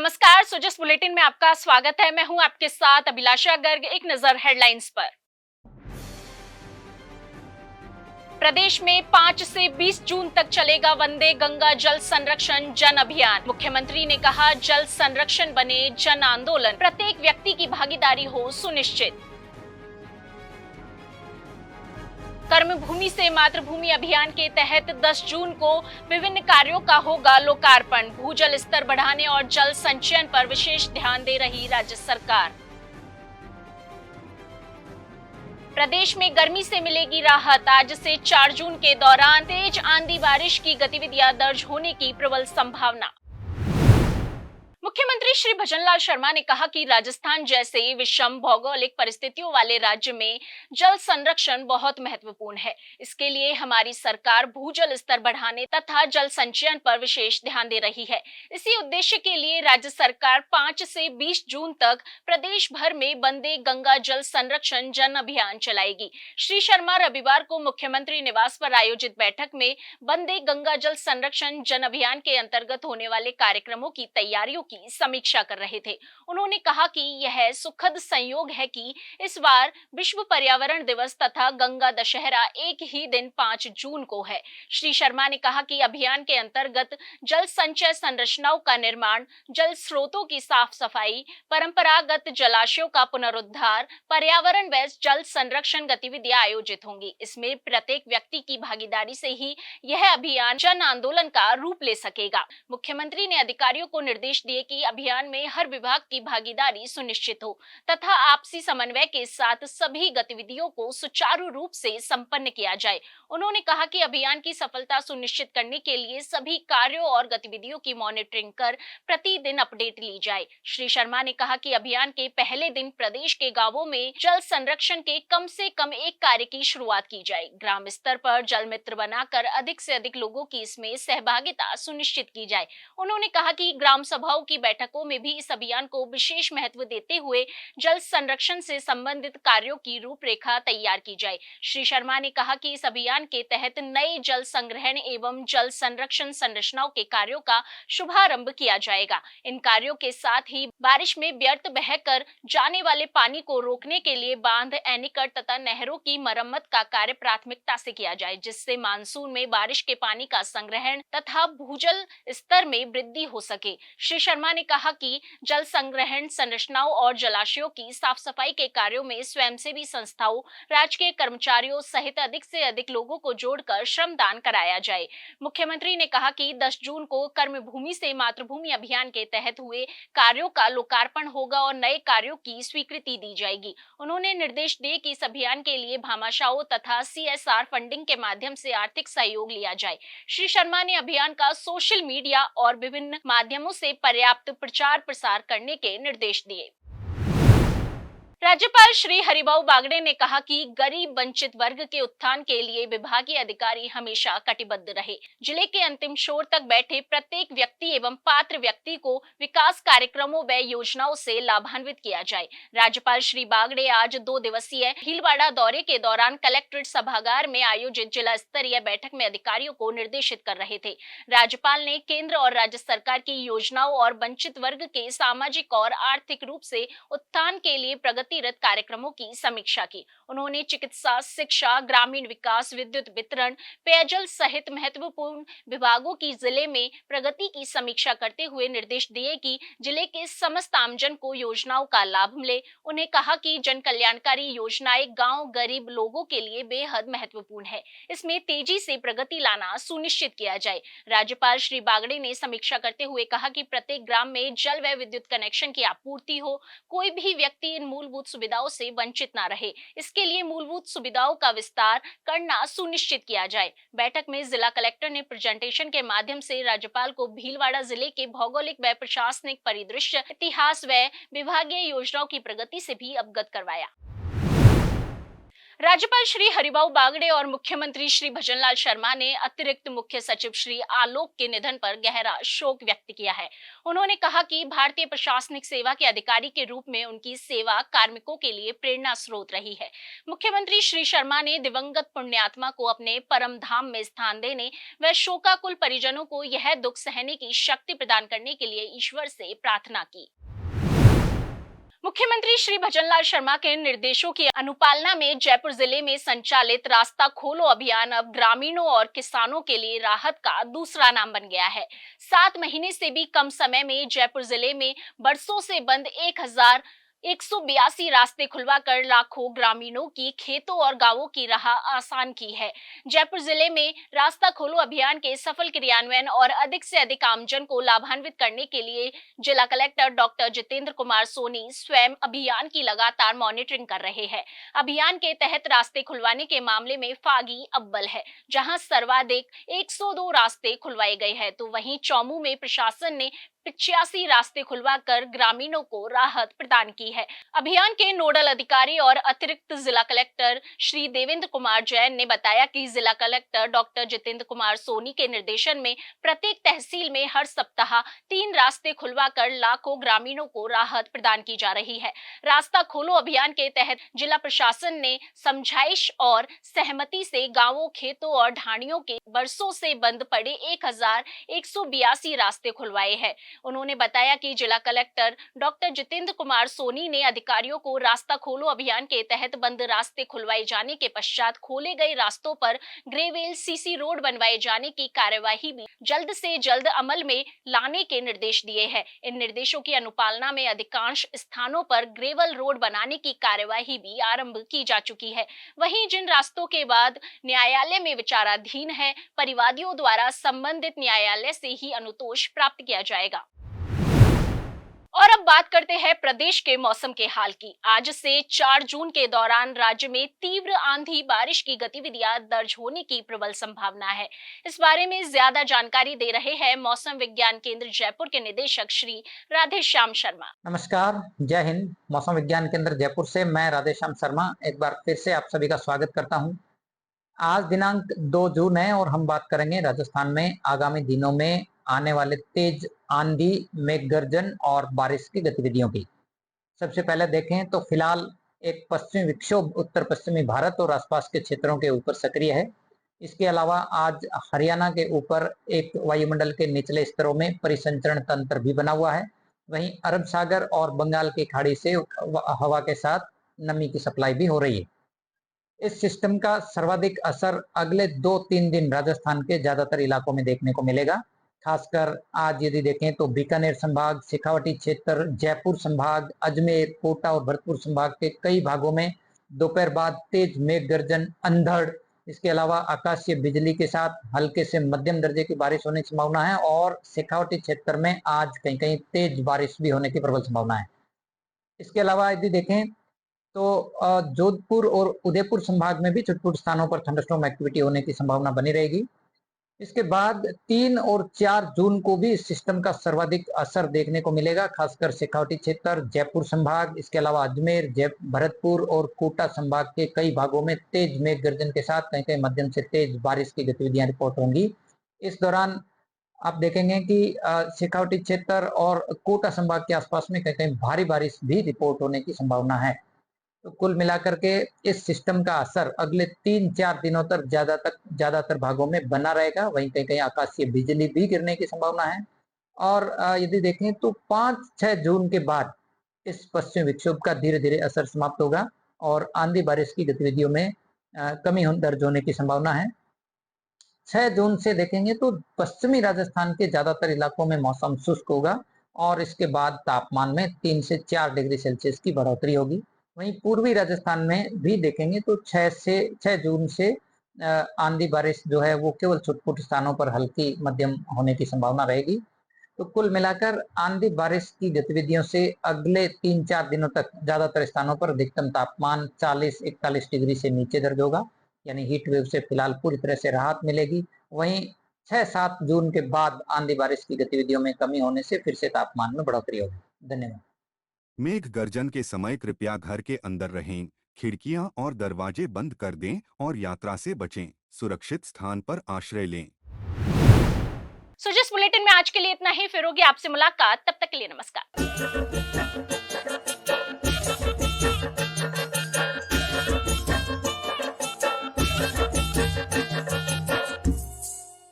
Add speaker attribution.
Speaker 1: नमस्कार, सोजस बुलेटिन में आपका स्वागत है। मैं हूं आपके साथ अभिलाषा गर्ग। एक नजर हेडलाइंस पर। प्रदेश में 5 से 20 जून तक चलेगा वंदे गंगा जल संरक्षण जन अभियान। मुख्यमंत्री ने कहा, जल संरक्षण बने जन आंदोलन, प्रत्येक व्यक्ति की भागीदारी हो सुनिश्चित। कर्मभूमि से मातृभूमि अभियान के तहत 10 जून को विभिन्न कार्यों का होगा लोकार्पण। भूजल स्तर बढ़ाने और जल संचयन पर विशेष ध्यान दे रही राज्य सरकार। प्रदेश में गर्मी से मिलेगी राहत। आज से 4 जून के दौरान तेज आंधी बारिश की गतिविधियां दर्ज होने की प्रबल संभावना। मुख्यमंत्री श्री भजनलाल शर्मा ने कहा कि राजस्थान जैसे विषम भौगोलिक परिस्थितियों वाले राज्य में जल संरक्षण बहुत महत्वपूर्ण है। इसके लिए हमारी सरकार भूजल स्तर बढ़ाने तथा जल संचयन पर विशेष ध्यान दे रही है। इसी उद्देश्य के लिए राज्य सरकार 5 से 20 जून तक प्रदेश भर में वंदे गंगा जल संरक्षण जन अभियान चलाएगी। श्री शर्मा रविवार को मुख्यमंत्री निवास पर आयोजित बैठक में वंदे गंगा जल संरक्षण जन अभियान के अंतर्गत होने वाले कार्यक्रमों की तैयारियों की समीक्षा कर रहे थे। उन्होंने कहा कि यह सुखद संयोग है कि इस बार विश्व पर्यावरण दिवस तथा गंगा दशहरा एक ही दिन 5 जून को है। श्री शर्मा ने कहा कि अभियान के अंतर्गत जल संचय संरचनाओं का निर्माण, जल स्रोतों की साफ सफाई, परंपरागत जलाशयों का पुनरुद्धार, पर्यावरण व जल संरक्षण गतिविधियां आयोजित होंगी। इसमें प्रत्येक व्यक्ति की भागीदारी से ही यह अभियान जन आंदोलन का रूप ले सकेगा। मुख्यमंत्री ने अधिकारियों को निर्देश दिए कि अभियान में हर विभाग की भागीदारी सुनिश्चित हो तथा आपसी समन्वय के साथ सभी गतिविधियों को सुचारू रूप से संपन्न किया जाए। उन्होंने कहा कि अभियान की सफलता सुनिश्चित करने के लिए सभी कार्यों और गतिविधियों की मॉनिटरिंग कर प्रतिदिन अपडेट ली जाए। श्री शर्मा ने कहा कि अभियान के पहले दिन प्रदेश के गांवों में जल संरक्षण के कम से कम एक कार्य की शुरुआत की जाए। ग्राम स्तर पर जल मित्र बनाकर अधिक से अधिक लोगों की इसमें सहभागिता सुनिश्चित की जाए। उन्होंने कहा कि ग्राम सभाओं की बैठकों में भी इस अभियान को विशेष महत्व देते हुए जल संरक्षण से संबंधित कार्यों की रूपरेखा तैयार की जाए। श्री शर्मा ने कहा कि इस अभियान के तहत नए जल संग्रहण एवं जल संरक्षण संरचनाओं के कार्यों का शुभारंभ किया जाएगा। इन कार्यों के साथ ही बारिश में व्यर्थ बहकर जाने वाले पानी को रोकने के लिए बांध, एनीकट तथा नहरों की मरम्मत का कार्य प्राथमिकता से किया जाए, जिससे मानसून में बारिश के पानी का संग्रहण तथा भूजल स्तर में वृद्धि हो सके। श्री शर्मा ने कहा कि जल संग्रहण संरचनाओं और जलाशयों की साफ सफाई के कार्यों में स्वयंसेवी संस्थाओं, राजकीय कर्मचारियों सहित अधिक से अधिक लोगों को जोड़कर श्रमदान कराया जाए। मुख्यमंत्री ने कहा कि 10 जून को कर्मभूमि से मातृभूमि अभियान के तहत हुए कार्यों का लोकार्पण होगा और नए कार्यों की स्वीकृति दी जाएगी। उन्होंने निर्देश दिए कि इस अभियान के लिए भामाशाहों तथा CSR फंडिंग के माध्यम से आर्थिक सहयोग लिया जाए। श्री शर्मा ने अभियान का सोशल मीडिया और विभिन्न माध्यमों से पर्याप्त प्रचार प्रसार करने के निर्देश दिए। राज्यपाल श्री हरिभाऊ बागड़े ने कहा कि गरीब वंचित वर्ग के उत्थान के लिए विभागीय अधिकारी हमेशा कटिबद्ध रहे। जिले के अंतिम छोर तक बैठे प्रत्येक व्यक्ति एवं पात्र व्यक्ति को विकास कार्यक्रमों व योजनाओं से लाभान्वित किया जाए। राज्यपाल श्री बागड़े आज 2 दिवसीय भीलवाड़ा दौरे के दौरान कलेक्ट्रेट सभागार में आयोजित जिला स्तरीय बैठक में अधिकारियों को निर्देशित कर रहे थे। राज्यपाल ने केंद्र और राज्य सरकार की योजनाओं और वंचित वर्ग के सामाजिक और आर्थिक रूप से उत्थान के लिए प्रगतिरत कार्यक्रमों की समीक्षा की। उन्होंने चिकित्सा, शिक्षा, ग्रामीण विकास, विद्युत वितरण, पेयजल सहित महत्वपूर्ण विभागों की जिले में प्रगति की समीक्षा करते हुए निर्देश दिए कि जिले के समस्त आमजन को योजनाओं का लाभ मिले। उन्हें कहा कि जन कल्याणकारी योजनाएं गांव गरीब लोगों के लिए बेहद महत्वपूर्ण है। इसमें तेजी से प्रगति लाना सुनिश्चित किया जाए। राज्यपाल श्री बागड़े ने समीक्षा करते हुए कहा कि प्रत्येक ग्राम में जल व विद्युत कनेक्शन की आपूर्ति हो, कोई भी व्यक्ति इन मूलभूत सुविधाओं से वंचित न रहे। इसके लिए मूलभूत सुविधाओं का विस्तार करना सुनिश्चित किया जाए। बैठक में जिला कलेक्टर ने प्रेजेंटेशन के माध्यम से राज्यपाल को भीलवाड़ा जिले के भौगोलिक व प्रशासनिक परिदृश्य, इतिहास व विभागीय योजनाओं की प्रगति से भी अवगत करवाया। राज्यपाल श्री हरिभाऊ बागड़े और मुख्यमंत्री श्री भजनलाल शर्मा ने अतिरिक्त मुख्य सचिव श्री आलोक के निधन पर गहरा शोक व्यक्त किया है। उन्होंने कहा कि भारतीय प्रशासनिक सेवा के अधिकारी के रूप में उनकी सेवा कार्मिकों के लिए प्रेरणा स्रोत रही है। मुख्यमंत्री श्री शर्मा ने दिवंगत पुण्यात्मा को अपने परम धाम में स्थान देने व शोकाकुल परिजनों को यह दुख सहने की शक्ति प्रदान करने के लिए ईश्वर से प्रार्थना की। मुख्यमंत्री श्री भजनलाल शर्मा के निर्देशों की अनुपालना में जयपुर जिले में संचालित रास्ता खोलो अभियान अब ग्रामीणों और किसानों के लिए राहत का दूसरा नाम बन गया है। 7 महीने से भी कम समय में जयपुर जिले में बरसों से बंद 1182 रास्ते खुलवाकर लाखों ग्रामीणों की खेतों और गांवों की राह आसान की है। जयपुर जिले में रास्ता खोलो अभियान के सफल क्रियान्वयन और अधिक से अधिक आमजन को लाभान्वित करने के लिए जिला कलेक्टर डॉक्टर जितेंद्र कुमार सोनी स्वयं अभियान की लगातार मॉनिटरिंग कर रहे हैं। अभियान के तहत रास्ते खुलवाने के मामले में फागी अव्वल है, जहां सर्वाधिक 102 रास्ते खुलवाए गए हैं, तो वहीं चौमू में प्रशासन ने 85 रास्ते खुलवाकर ग्रामीणों को राहत प्रदान की है। अभियान के नोडल अधिकारी और अतिरिक्त जिला कलेक्टर श्री देवेंद्र कुमार जैन ने बताया कि जिला कलेक्टर डॉक्टर जितेंद्र कुमार सोनी के निर्देशन में प्रत्येक तहसील में हर सप्ताह 3 रास्ते खुलवाकर लाखों ग्रामीणों को राहत प्रदान की जा रही है। रास्ता खोलो अभियान के तहत जिला प्रशासन ने समझाइश और सहमति से गांवों, खेतों और ढाणियों के बरसों से बंद पड़े 1182 रास्ते खुलवाए हैं। उन्होंने बताया कि जिला कलेक्टर डॉक्टर जितेंद्र कुमार सोनी ने अधिकारियों को रास्ता खोलो अभियान के तहत बंद रास्ते खुलवाए जाने के पश्चात खोले गए रास्तों पर ग्रेवेल सीसी रोड बनवाए जाने की कार्यवाही भी जल्द से जल्द अमल में लाने के निर्देश दिए हैं। इन निर्देशों की अनुपालना में अधिकांश स्थानों पर ग्रेवल रोड बनाने की कार्यवाही भी आरंभ की जा चुकी है। वहीं जिन रास्तों के बाद न्यायालय में विचाराधीन है, परिवादियों द्वारा संबंधित न्यायालय से ही अनुतोष प्राप्त किया जाएगा। और अब बात करते हैं प्रदेश के मौसम के हाल की। आज से 4 जून के दौरान राज्य में तीव्र आंधी बारिश की गतिविधियां दर्ज होने की प्रबल संभावना है। इस बारे में ज्यादा जानकारी दे रहे हैं मौसम विज्ञान केंद्र जयपुर के निदेशक श्री राधेश्याम शर्मा।
Speaker 2: नमस्कार, जय हिंद। मौसम विज्ञान केंद्र जयपुर से मैं राधेश्याम शर्मा एक बार फिर से आप सभी का स्वागत करता हूं। आज दिनांक 2 जून है और हम बात करेंगे राजस्थान में आगामी दिनों में आने वाले तेज आंधी, मेघ गर्जन और बारिश की गतिविधियों की। सबसे पहले देखें तो फिलहाल एक पश्चिमी विक्षोभ उत्तर पश्चिमी भारत और आसपास के क्षेत्रों के ऊपर सक्रिय है। इसके अलावा आज हरियाणा के ऊपर एक वायुमंडल के निचले स्तरों में परिसंचरण तंत्र भी बना हुआ है। वहीं अरब सागर और बंगाल की खाड़ी से हवा के साथ नमी की सप्लाई भी हो रही है। इस सिस्टम का सर्वाधिक असर अगले 2-3 दिन राजस्थान के ज्यादातर इलाकों में देखने को मिलेगा। खासकर आज यदि देखें तो बीकानेर संभाग, शेखावाटी क्षेत्र, जयपुर संभाग, अजमेर, कोटा और भरतपुर संभाग के कई भागों में दोपहर बाद तेज मेघ गर्जन, अंधड़, इसके अलावा आकाशीय बिजली के साथ हल्के से मध्यम दर्जे की बारिश होने की संभावना है और शेखावाटी क्षेत्र में आज कहीं कहीं तेज बारिश भी होने की प्रबल संभावना है। इसके अलावा यदि देखें तो जोधपुर और उदयपुर संभाग में भी छुटपुट स्थानों पर थंडरस्टॉर्म एक्टिविटी होने की संभावना बनी रहेगी। इसके बाद 3 और 4 जून को भी इस सिस्टम का सर्वाधिक असर देखने को मिलेगा, खासकर शेखावाटी क्षेत्र, जयपुर संभाग, इसके अलावा अजमेर, भरतपुर और कोटा संभाग के कई भागों में तेज मेघ गर्जन के साथ कहीं कहीं मध्यम से तेज बारिश की गतिविधियां रिपोर्ट होंगी। इस दौरान आप देखेंगे कि शेखावाटी क्षेत्र और कोटा संभाग के आसपास में कहीं कहीं भारी बारिश भी रिपोर्ट होने की संभावना है। तो कुल मिलाकर के इस सिस्टम का असर अगले 3-4 दिनों तक ज्यादातर भागों में बना रहेगा। वहीं कहीं कहीं आकाशीय बिजली भी गिरने की संभावना है और यदि देखें तो 5-6 जून के बाद इस पश्चिमी विक्षोभ का धीरे धीरे असर समाप्त होगा और आंधी बारिश की गतिविधियों में कमी दर्ज होने की संभावना है। 6 जून से देखेंगे तो पश्चिमी राजस्थान के ज्यादातर इलाकों में मौसम शुष्क होगा और इसके बाद तापमान में 3 से 4 डिग्री सेल्सियस की बढ़ोतरी होगी। वहीं पूर्वी राजस्थान में भी देखेंगे तो 6 जून से आंधी बारिश जो है वो केवल छुटपुट स्थानों पर हल्की मध्यम होने की संभावना रहेगी। तो कुल मिलाकर आंधी बारिश की गतिविधियों से अगले 3-4 दिनों तक ज्यादातर स्थानों पर अधिकतम तापमान 40-41 डिग्री से नीचे दर्ज होगा, यानी हीट वेव से फिलहाल पूरी तरह से राहत मिलेगी। वहीं 6-7 जून के बाद आंधी बारिश की गतिविधियों में कमी होने से फिर से तापमान में बढ़ोतरी होगी। धन्यवाद।
Speaker 3: मेघ गर्जन के समय कृपया घर के अंदर रहें, खिड़कियां और दरवाजे बंद कर दें और यात्रा से बचें। सुरक्षित स्थान पर आश्रय लें।
Speaker 1: सो जिस बुलेटिन में आज के लिए इतना ही, फिर होगी आपसे मुलाकात, तब तक के लिए नमस्कार।